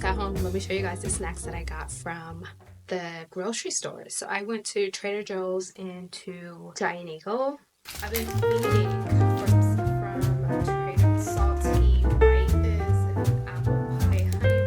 got home. Let me show you guys the snacks that I got from the grocery store. So I went to Trader Joe's and to Giant Eagle. I've been eating from Trader Salty White is an apple pie honey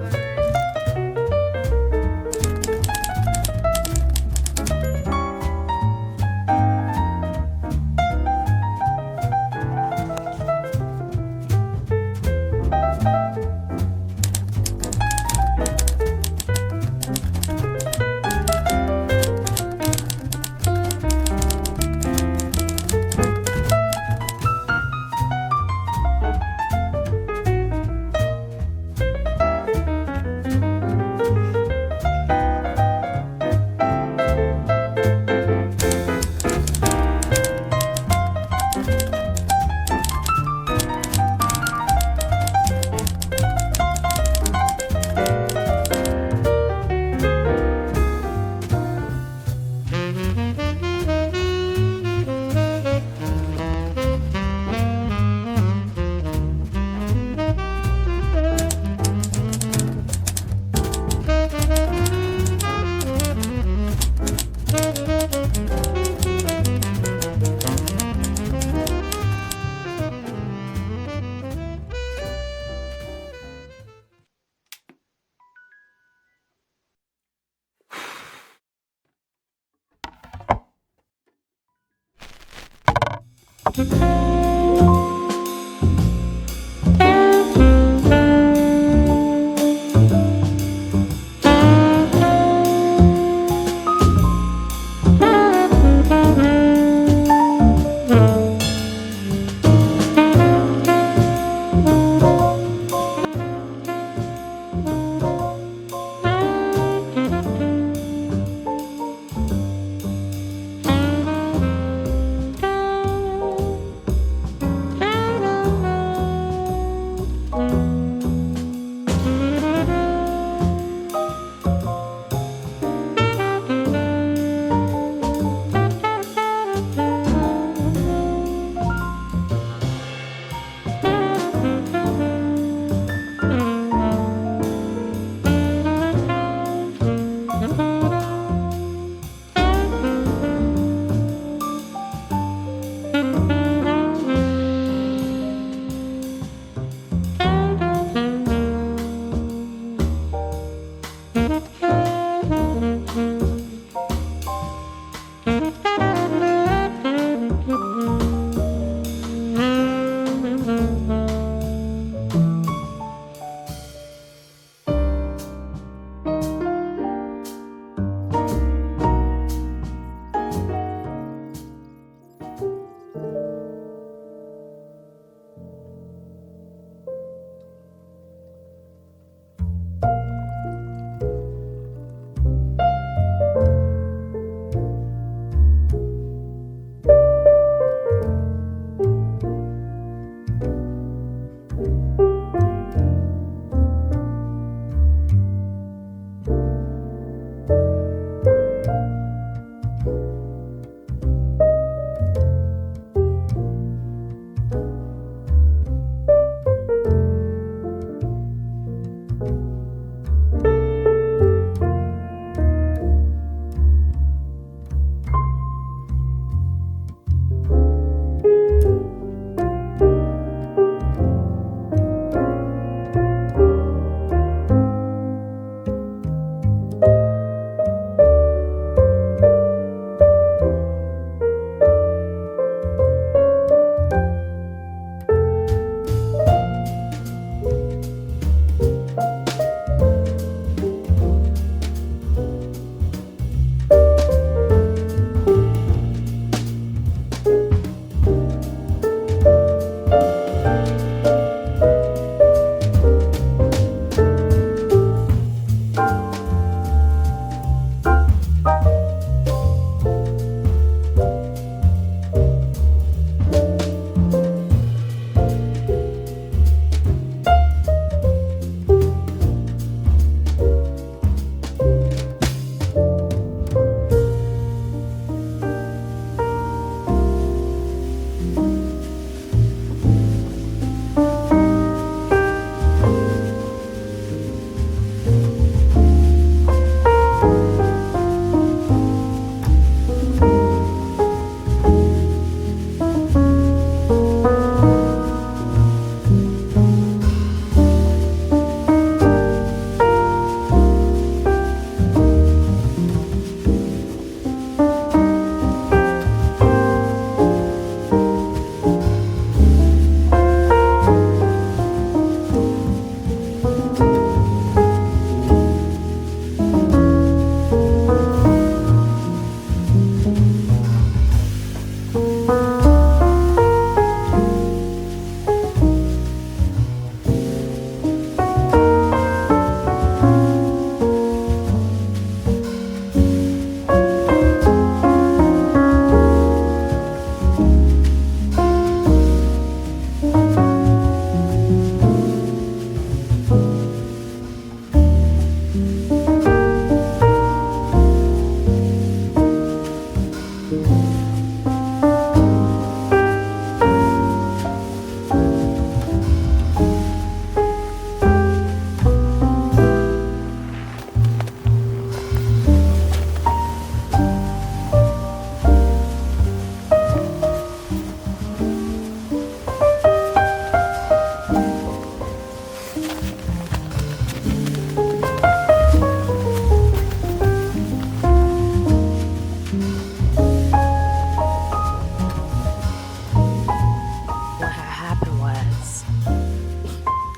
What had happened was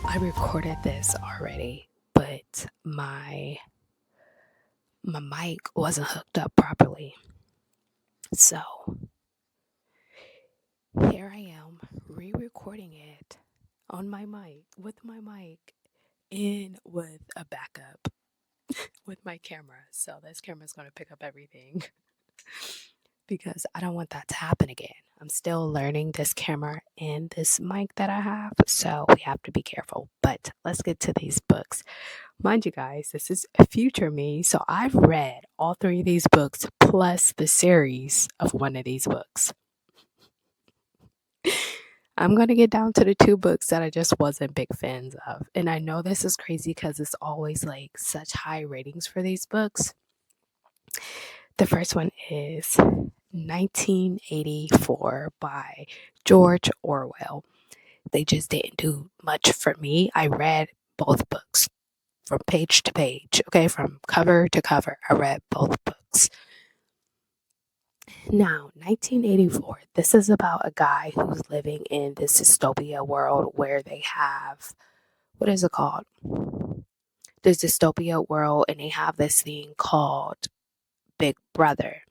I recorded this already, but my mic wasn't hooked up properly. So here I am re-recording it on my mic with my mic and with a backup with my camera. So this camera is going to pick up everything because I don't want that to happen again. I'm still learning this camera and this mic that I have, so we have to be careful. But let's get to these books. Mind you guys, this is future me, so I've read all three of these books plus the series of one of these books. I'm going to get down to the two books that I just wasn't big fans of. And I know this is crazy because it's always like such high ratings for these books. The first one is 1984 by George Orwell. They just didn't do much for me. I read both books from page to page, okay, from cover to cover. I read both books. Now, 1984, this is about a guy who's living in this dystopia world where they have, what is it called? This dystopia world, and they have this thing called Big Brother.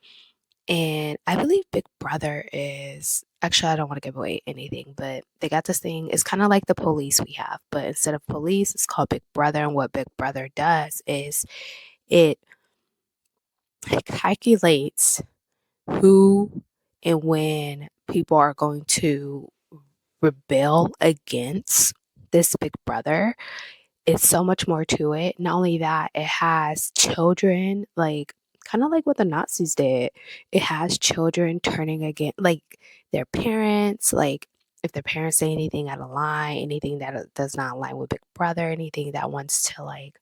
And I believe Big Brother is actually, I don't want to give away anything, but they got this thing. It's kind of like the police we have, but instead of police, it's called Big Brother. And what Big Brother does is it calculates who and when people are going to rebel against this Big Brother. It's so much more to it. Not only that, it has children, like kind of like what the Nazis did. It has children turning against like their parents, like if their parents say anything out of line, anything that does not align with Big Brother, anything that wants to like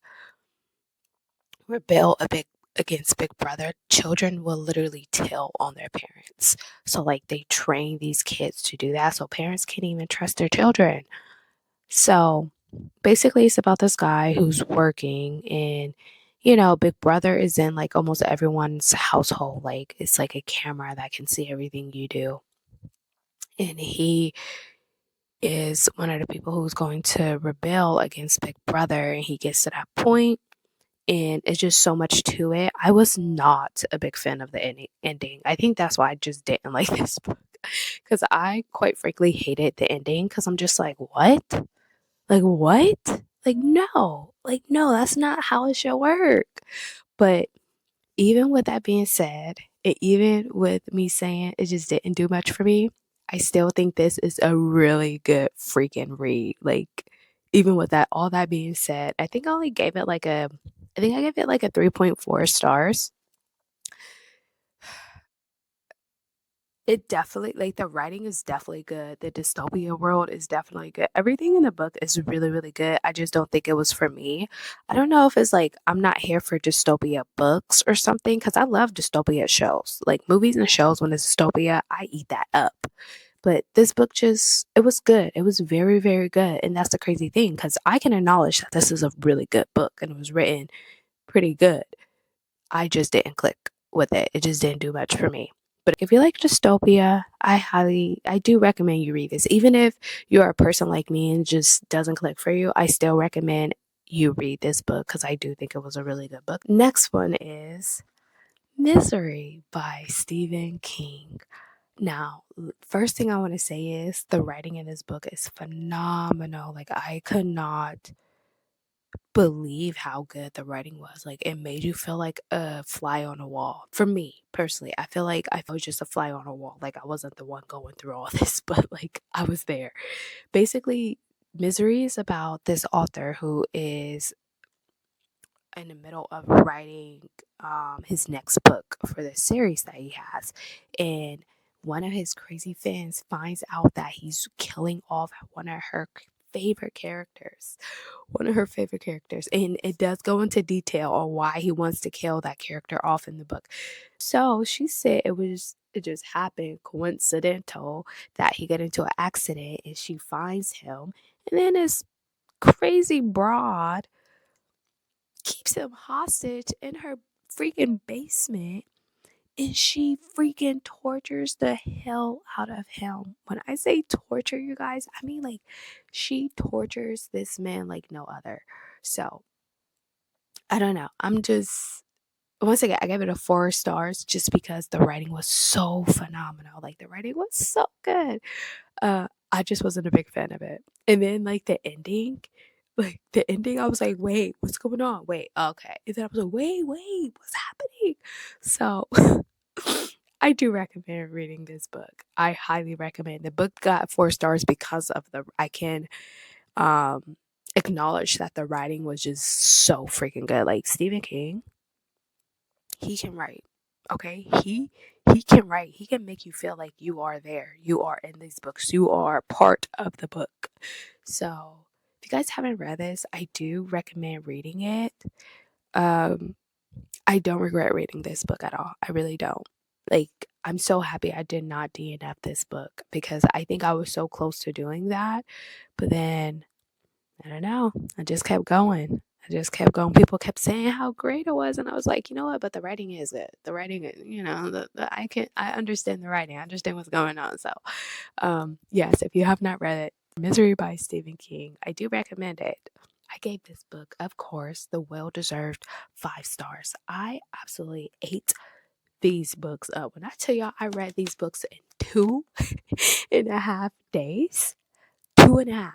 rebel against Big Brother, children will literally tell on their parents. So like they train these kids to do that. So parents can't even trust their children. So basically it's about this guy who's working and Big Brother is in like almost everyone's household. Like it's like a camera that can see everything you do. And he is one of the people who's going to rebel against Big Brother, and he gets to that point and it's just so much to it. I was not a big fan of the ending. I think that's why I just didn't like this book because I quite frankly hated the ending because I'm just like, what? Like, what? Like, no, that's not how it should work. But even with that being said, and even with me saying it just didn't do much for me, I still think this is a really good freaking read. Like, even with that, all that being said, I think I gave it like a 3.4 stars. It definitely, like, the writing is definitely good. The dystopia world is definitely good. Everything in the book is really, really good. I just don't think it was for me. I don't know if it's like I'm not here for dystopia books or something because I love dystopia shows. Like movies and shows, when it's dystopia, I eat that up. But this book just, it was good. It was very, very good. And that's the crazy thing because I can acknowledge that this is a really good book and it was written pretty good. I just didn't click with it. It just didn't do much for me. But if you like dystopia, I do recommend you read this. Even if you're a person like me and just doesn't click for you, I still recommend you read this book because I do think it was a really good book. Next one is Misery by Stephen King. Now, first thing I want to say is the writing in this book is phenomenal. Like, I could not believe how good the writing was. Like it made you feel like a fly on a wall. For me personally, I feel like I was just a fly on a wall. Like I wasn't the one going through all this, but like I was there. Basically, Misery is about this author who is in the middle of writing his next book for the series that he has, and one of his crazy fans finds out that he's killing off favorite characters one of her favorite characters, and it does go into detail on why he wants to kill that character off in the book. So she said it just happened coincidental that he got into an accident and she finds him, and then this crazy broad keeps him hostage in her freaking basement, and she freaking tortures the hell out of him. When I say torture, you guys, I mean like she tortures this man like no other. So I don't know. I'm just once again, I gave it a 4 stars just because the writing was so phenomenal. Like the writing was so good. I just wasn't a big fan of it. And then like the ending, I was like, wait, what's going on? Wait, okay. And then I was like, wait, what's happening? So I do recommend reading this book. I highly recommend. The book got 4 stars because of I can um acknowledge that the writing was just so freaking good. Like Stephen King, he can write. Okay? He can write. He can make you feel like you are there. You are in these books. You are part of the book. So, if you guys haven't read this, I do recommend reading it. Um I don't regret reading this book at all. I really don't. Like, I'm so happy I did not DNF this book because I think I was so close to doing that. But then, I don't know. I just kept going. I just kept going. People kept saying how great it was. And I was like, you know what? But the writing is it. The writing, I understand the writing. I understand what's going on. So, yes, if you have not read it, Misery by Stephen King, I do recommend it. I gave this book, of course, the well deserved 5 stars. I absolutely ate these books up. When I tell y'all, I read these books in 2.5 days. 2.5.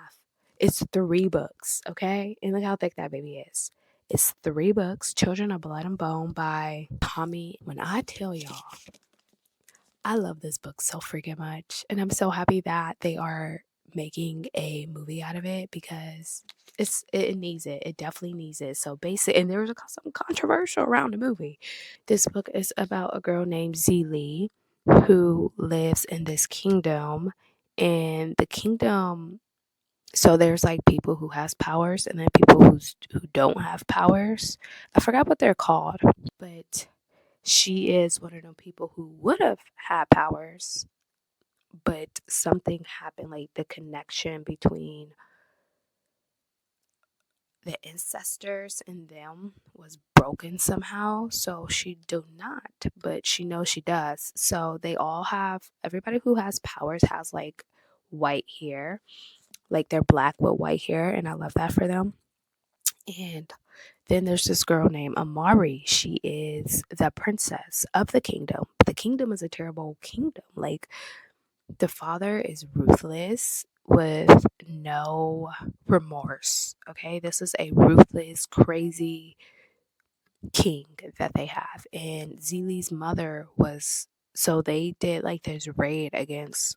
It's 3 books, okay? And look how thick that baby is. It's 3 books. Children of Blood and Bone by Tommy. When I tell y'all, I love this book so freaking much. And I'm so happy that they are making a movie out of it because it needs it. It definitely needs it. So basic, and there was some controversial around the movie. This book is about a girl named Zelee who lives in this kingdom, and the kingdom, so there's like people who has powers and then people who don't have powers. I forgot what they're called, but she is one of them people who would have had powers, but something happened, like the connection between the ancestors and them was broken somehow. So she do not, but she knows she does. So they all have, everybody who has powers has like white hair, like they're black with white hair, and I love that for them. And then there's this girl named Amari. She is the princess of the kingdom. The kingdom is a terrible kingdom. Like, the father is ruthless with no remorse. Okay, this is a ruthless, crazy king that they have. And Zeele's mother was, so they did like this raid against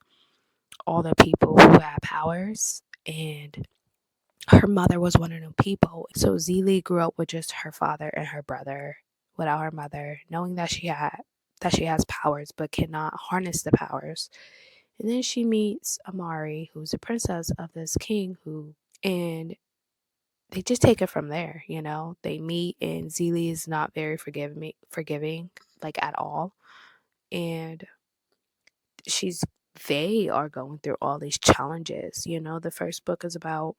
all the people who had powers, and her mother was one of them people. So Zelee grew up with just her father and her brother without her mother, knowing that she has powers but cannot harness the powers. And then she meets Amari, who's a princess of this king and they just take it from there, you know. They meet and Zelee is not very forgiving, like at all. And she's they are going through all these challenges, you know. The first book is about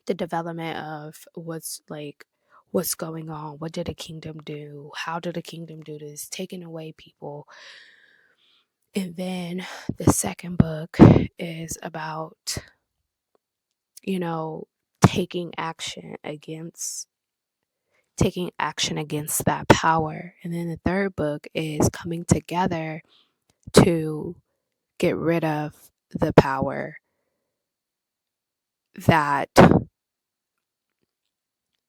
the development of what's going on. What did the kingdom do? How did the kingdom do this? Taking away people. And then the second book is about, you know, taking action against that power. And then the third book is coming together to get rid of the power that,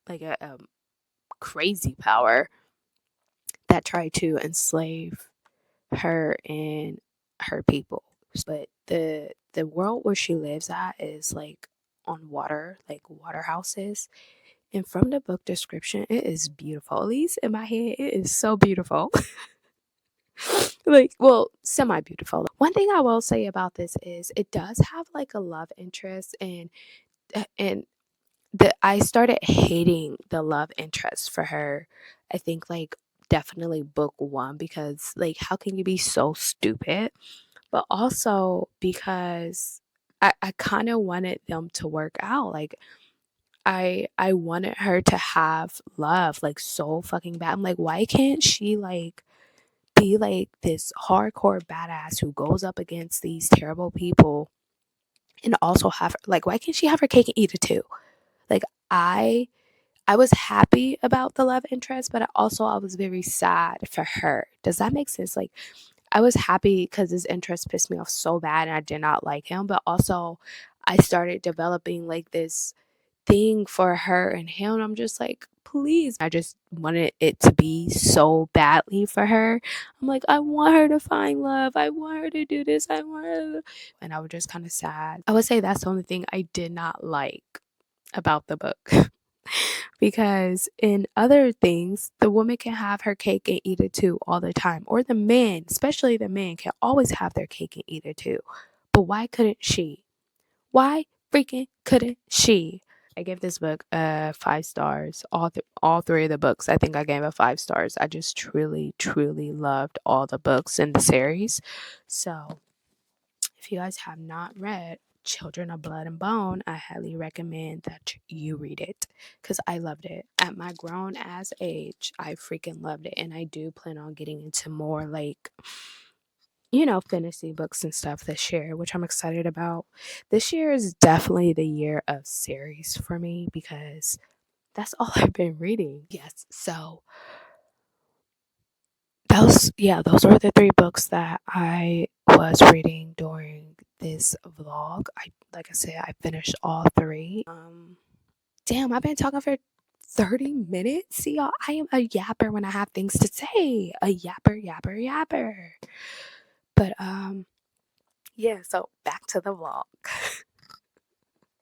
like a crazy power that tried to enslave her and her people. But the world where she lives at is like on water, like water houses, And from the book description, it is beautiful. At least in my head, it is so beautiful. Like, well, semi beautiful. One thing I will say about this is it does have like a love interest, and I started hating the love interest for her. I think like definitely book one, because like how can you be so stupid? But also because I kind of wanted them to work out. Like I wanted her to have love like so fucking bad. I'm like, why can't she like be like this hardcore badass who goes up against these terrible people and also have like, why can't she have her cake and eat it too? Like I was happy about the love interest, but I was very sad for her. Does that make sense? Like I was happy because his interest pissed me off so bad and I did not like him, but also I started developing like this thing for her and him. And I'm just like, please. I just wanted it to be so badly for her. I'm like, I want her to find love. I want her to do this. I want her to... And I was just kind of sad. I would say that's the only thing I did not like about the book. Because in other things, the woman can have her cake and eat it too all the time. Or the man, especially the man, can always have their cake and eat it too. But why couldn't she? Why freaking couldn't she? I gave this book 5 stars. All three of the books, I think I gave it 5 stars. I just truly, truly loved all the books in the series. So if you guys have not read Children of Blood and Bone, I highly recommend that you read it because I loved it. At my grown ass age, I freaking loved it. And I do plan on getting into more like, fantasy books and stuff this year, which I'm excited about. This year is definitely the year of series for me because that's all I've been reading. Yes. So those were the 3 books that I was reading during this vlog. Like I said, I finished all 3. Damn, I've been talking for 30 minutes. See y'all, I am a yapper when I have things to say. A yapper, yapper, yapper. But yeah, so back to the vlog.